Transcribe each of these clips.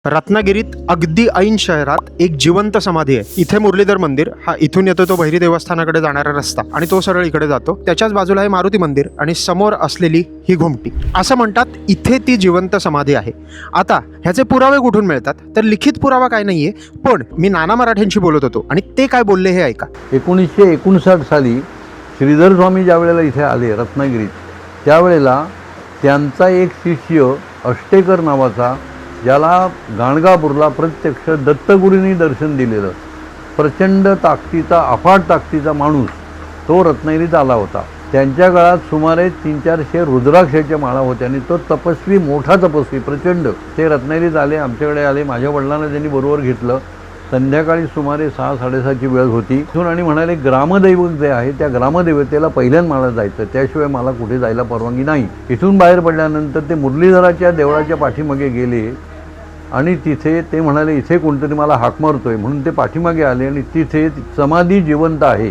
रत्नागिरीत अगदी ऐन शहरात एक जिवंत समाधी आहे. इथे मुरलीधर मंदिर, हा इथून येतो तो भैरी देवस्थानाकडे जाणारा रस्ता आणि तो सरळ इकडे जातो. त्याच्याच बाजूला आहे मारुती मंदिर आणि समोर असलेली ही घुमटी. असं म्हणतात इथे ती जिवंत समाधी आहे. आता ह्याचे पुरावे कुठून मिळतात तर लिखित पुरावा काय नाहीये, पण मी नाना मराठेंशी बोलत होतो आणि ते काय बोलले हे ऐका. 1959 साली श्रीधर स्वामी ज्या वेळेला इथे आले रत्नागिरीत, त्यावेळेला त्यांचा एक शिष्य अष्टेकर नावाचा, ज्याला गाणगापूरला प्रत्यक्ष दत्तगुरूंनी दर्शन दिलेलं, प्रचंड ताकदीचा, अफाट ताकदीचा माणूस तो रत्नागिरीत आला होता. त्यांच्या गळात सुमारे 300-400 रुद्राक्षाच्या माळा होत्या आणि तो तपस्वी, मोठा तपस्वी प्रचंड, ते रत्नागिरीत आले, आमच्याकडे आले. माझ्या वडिलांना त्यांनी बरोबर घेतलं. संध्याकाळी सुमारे 6-6:30ची वेळ होती इथून आणि म्हणाले ग्रामदैवत जे आहे त्या ग्रामदेवतेला पहिल्यांदा मला जायचं, त्याशिवाय मला कुठे जायला परवानगी नाही. इथून बाहेर पडल्यानंतर ते मुरलीधराच्या देवळाच्या पाठीमागे गेले आणि तिथे ते म्हणाले इथे कोणतरी मला हाक मारतोय, म्हणून ते पाठीमागे आले आणि तिथे समाधी जिवंत आहे.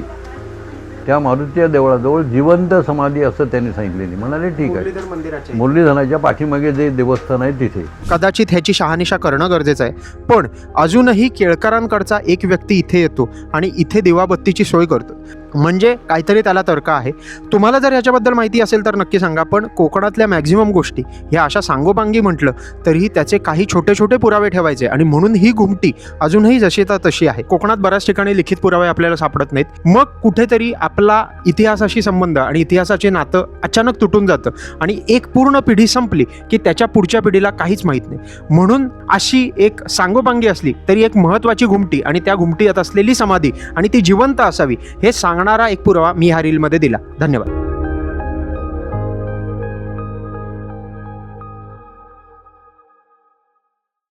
त्या मारुतीच्या देवळाजवळ जिवंत समाधी असं त्यांनी सांगितलेली. म्हणाले ठीक आहे, मुरलीधराच्या पाठीमागे जे देवस्थान आहे तिथे. कदाचित ह्याची शहानिशा करणं गरजेचं आहे, पण अजूनही केळकरांकडचा एक व्यक्ती इथे येतो आणि इथे दिवाबत्तीची सोय करतो, म्हणजे काहीतरी त्याला तर्क आहे. तुम्हाला जर याच्याबद्दल माहिती असेल तर नक्की सांगा. पण कोकणातल्या मॅक्झिमम गोष्टी ह्या अशा सांगोपांगी म्हटलं तरीही त्याचे काही छोटे छोटे पुरावे ठेवायचे आणि म्हणून ही घुमटी अजूनही जशी तर तशी आहे. कोकणात बऱ्याच ठिकाणी लिखित पुरावे आपल्याला सापडत नाहीत. मग कुठेतरी आपला इतिहासाशी संबंध आणि इतिहासाचे नातं अचानक तुटून जातं आणि एक पूर्ण पिढी संपली की त्याच्या पुढच्या पिढीला काहीच माहीत नाही. म्हणून अशी एक सांगोपांगी असली तरी एक महत्त्वाची घुमटी आणि त्या घुमटीत असलेली समाधी आणि ती जिवंत असावी हे सांगणारा एक पुरावा मी ह्या रीलमध्ये दिला. धन्यवाद.